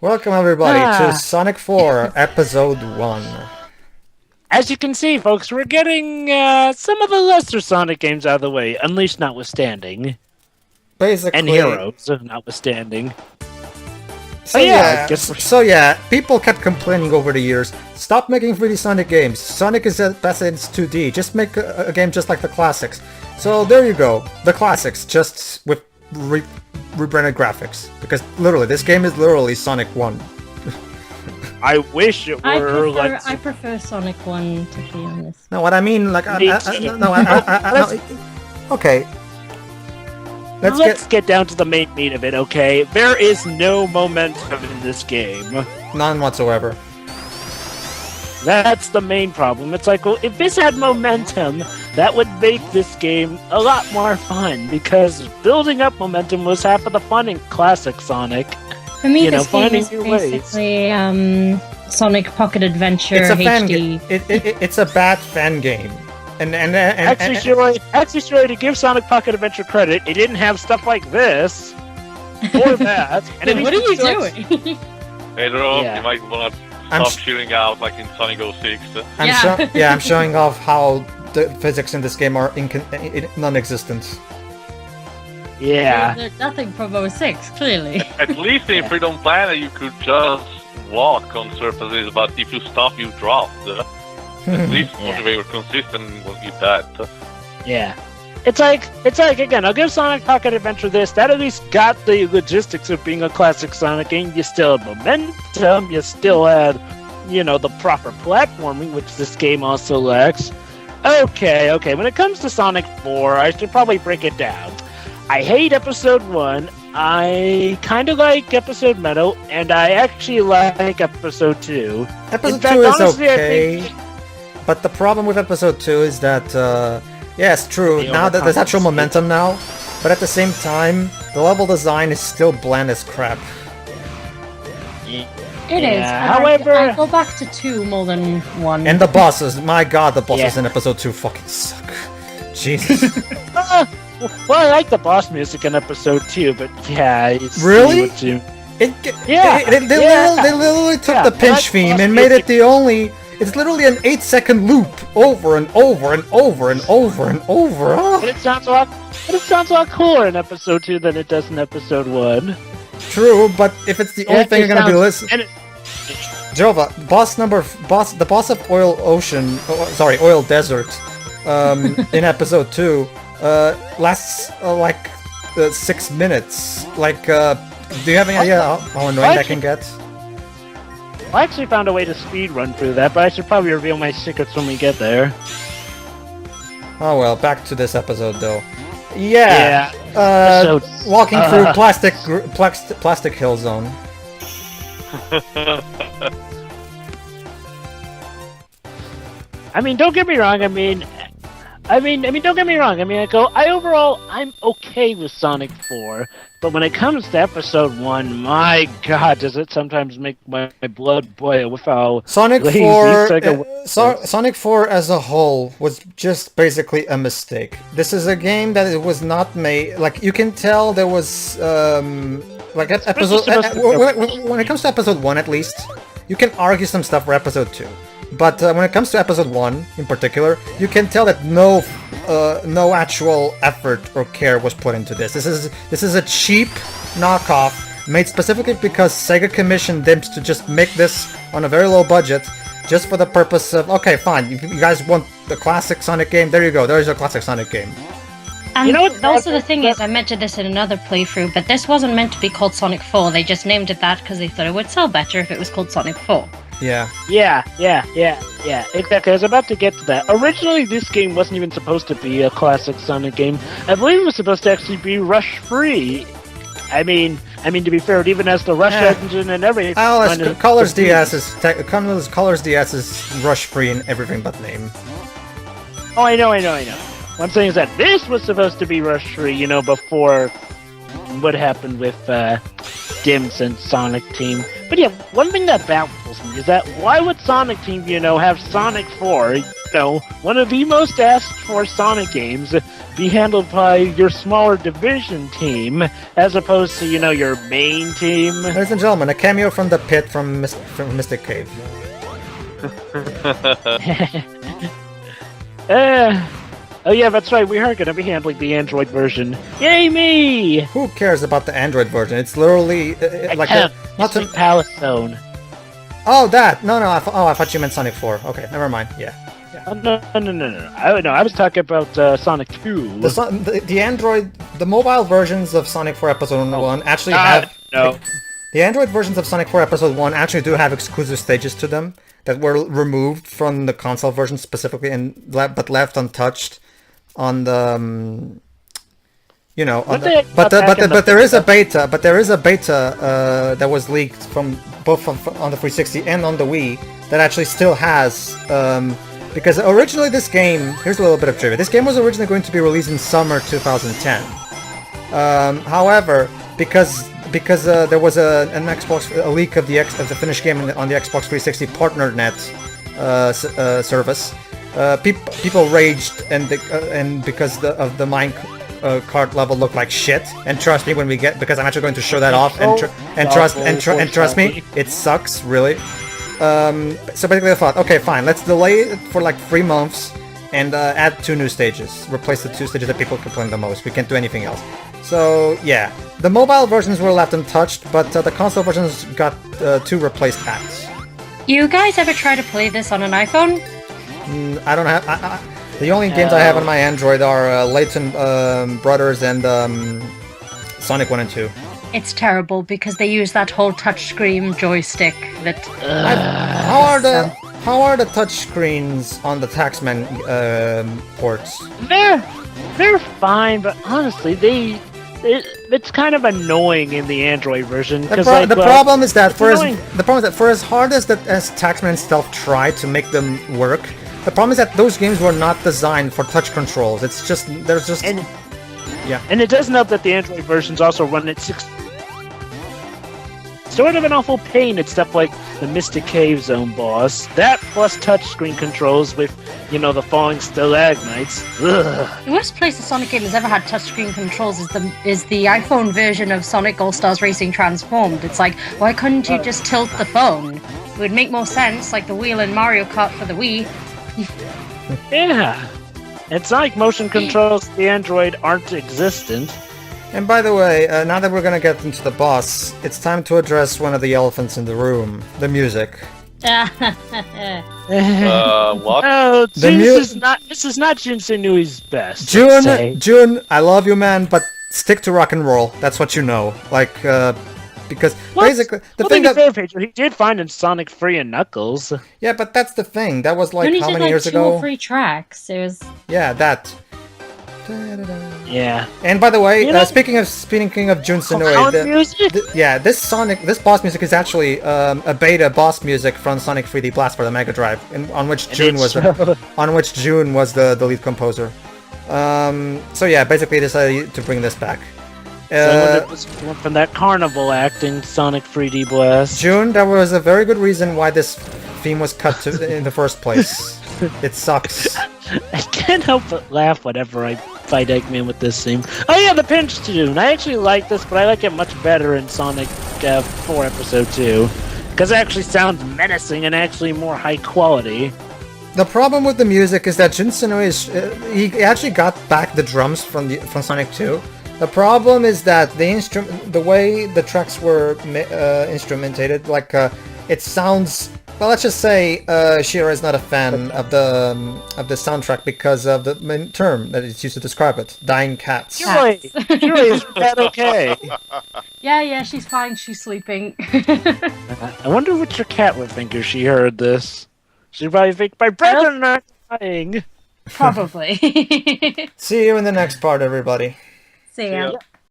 Welcome everybody to Sonic 4 Episode 1. As you can see, folks, we're getting some of the lesser Sonic games out of the way, Unleashed notwithstanding. Basically... And Heroes notwithstanding. So yeah, people kept complaining over the years, stop making 3D Sonic games. Sonic is best in 2D, just make a game just like the classics. So there you go, the classics, just with rebranded graphics. Because literally, this game is literally Sonic 1. I wish it were I prefer Sonic 1, to be honest. No, what I mean, like... okay. Let's get down to the main meat of it, okay? There is no momentum in this game. None whatsoever. That's the main problem. It's like, well, if this had momentum, that would make this game a lot more fun, because building up momentum was half of the fun in classic Sonic. For me, this game is basically Sonic Pocket Adventure HD. It's a bad fan game. Actually, Shiroi, to give Sonic Pocket Adventure credit, it didn't have stuff like this or that. And what are you doing? Pedro, you might want to stop shooting out like in Sonic 06. I'm showing off how the physics in this game are non-existent. Yeah. There's nothing from 06, clearly. At least in Freedom Planet you could just walk on surfaces, but if you stop, you drop. At least they were consistent with that. Yeah. It's like, again, I'll give Sonic Pocket Adventure this. That at least got the logistics of being a classic Sonic game. You still had momentum, you still had, the proper platforming, which this game also lacks. Okay, when it comes to Sonic 4, I should probably break it down. I hate Episode 1, I kind of like Episode Meadow, and I actually like Episode 2. Episode 2 is honestly, okay. But the problem with Episode 2 is that, it's true, now that there's actual momentum now, but at the same time, the level design is still bland as crap. It is. However, I go back to 2 more than 1. And the bosses, my god, the bosses in Episode 2 fucking suck. Jesus. Well, I like the boss music in Episode 2, but really? They literally took the pinch theme and made it the only... It's literally an 8-second loop, over and over and over and over and over. But it sounds a lot cooler in Episode 2 than it does in Episode 1. True, but if it's the only thing you're gonna be listening... Jovah, the boss of Oil Desert, in Episode 2, lasts, 6 minutes. Do you have any idea how annoying that can get? I actually found a way to speedrun through that, but I should probably reveal my secrets when we get there. Oh well, back to this episode though. Walking through plastic hill zone. I mean, don't get me wrong. Don't get me wrong. I'm okay with Sonic 4, but when it comes to Episode 1, my god, does it sometimes make my blood boil with how Sonic 4 as a whole was just basically a mistake. This is a game that it was not made... you can tell there was... when it comes to Episode 1 at least, you can argue some stuff for Episode 2. But when it comes to Episode 1, in particular, you can tell that no actual effort or care was put into this. This is a cheap knockoff made specifically because SEGA commissioned them to just make this on a very low budget, just for the purpose of, okay, fine, you guys want the classic Sonic game? There you go, there's your classic Sonic game. And also the thing is, I mentioned this in another playthrough, but this wasn't meant to be called Sonic 4. They just named it that because they thought it would sell better if it was called Sonic 4. Yeah, exactly. I was about to get to that. Originally, this game wasn't even supposed to be a classic Sonic game. I believe it was supposed to actually be rush-free. I mean, to be fair, it even has the rush engine and everything. Colors DS is rush-free in everything but name. Oh, I know. What I'm saying is that this was supposed to be rush-free, before what happened with Dim's and Sonic Team. But yeah, one thing that baffles me is that why would Sonic Team, have Sonic 4, one of the most asked for Sonic games, be handled by your smaller division team as opposed to, your main team. Ladies and gentlemen, a cameo from the pit from Mystic Cave. Oh yeah, that's right. We are going to be handling the Android version. Yay me! Who cares about the Android version? It's literally not to Palace Zone. Oh, that! No, I thought you meant Sonic 4. Okay, never mind. Yeah. Oh, no. I was talking about Sonic 2. The mobile versions of Sonic 4 Episode 1 actually have... No. The Android versions of Sonic 4 Episode 1 actually do have exclusive stages to them that were removed from the console version specifically, but left untouched on the... But there is a beta. But there is a beta that was leaked from both on the 360 and on the Wii that actually still has. Because originally this game, here's a little bit of trivia. This game was originally going to be released in summer 2010. However, because there was a leak of the finished game on the Xbox 360 PartnerNet service, people raged and because of the mine cart level looked like shit. And trust me, because I'm actually going to show that off, and trust me, it sucks really. So basically I thought, okay, fine, let's delay it for like 3 months and add 2 new stages. Replace the 2 stages that people complain the most. We can't do anything else. So yeah, the mobile versions were left untouched, but the console versions got 2 replaced packs. You guys ever try to play this on an iPhone? I don't have... the only games I have on my Android are Layton Brothers and Sonic 1 and 2. It's terrible because they use that whole touchscreen joystick that... How are the touchscreens on the Taxman ports? They're fine, but honestly, it's kind of annoying in the Android version. The problem is that for as hard as Taxman Stealth tried to make them work, the problem is that those games were not designed for touch controls. It's just and it doesn't help that the Android versions also run at 6. Sort of an awful pain at stuff like the Mystic Cave Zone boss. That plus touchscreen controls with, the falling stalagmites. Ugh. The worst place a Sonic game has ever had touchscreen controls is the iPhone version of Sonic All-Stars Racing Transformed. It's like, why couldn't you just tilt the phone? It would make more sense, like the wheel in Mario Kart for the Wii. Yeah. It's like motion controls to the Android aren't existent. And by the way, now that we're gonna get into the boss, it's time to address one of the elephants in the room: the music. What? Oh, this is not Jun Senui's best. Jun, I love you, man, but stick to rock and roll. That's what you know. Because basically Pedro, he did find in Sonic 3 and Knuckles. Yeah, but that's the thing. That was like how many years ago? 2 or 3 tracks. It was. Yeah, that. Yeah. And by the way, speaking of Jun Senui, this boss music is actually a beta boss music from Sonic 3D Blast for the Mega Drive, on which Jun was the lead composer. So yeah, basically decided to bring this back. Someone was from that carnival acting Sonic 3D Blast. Jun, that was a very good reason why this theme was cut in the first place. It sucks. I can't help but laugh whenever I fight Eggman with this theme. Oh yeah, the pinch tune. I actually like this, but I like it much better in Sonic 4 Episode 2. Because it actually sounds menacing and actually more high quality. The problem with the music is that Jun Senui he actually got back the drums from Sonic 2. The problem is that the way the tracks were instrumentated, it sounds. Well, let's just say Shira is not a fan of the soundtrack because of the main term that it's used to describe it: dying cats. Shiroi, is that okay? Yeah, she's fine. She's sleeping. I wonder what your cat would think if she heard this. She'd probably think my brethren are dying. Probably. See you in the next part, everybody. See ya.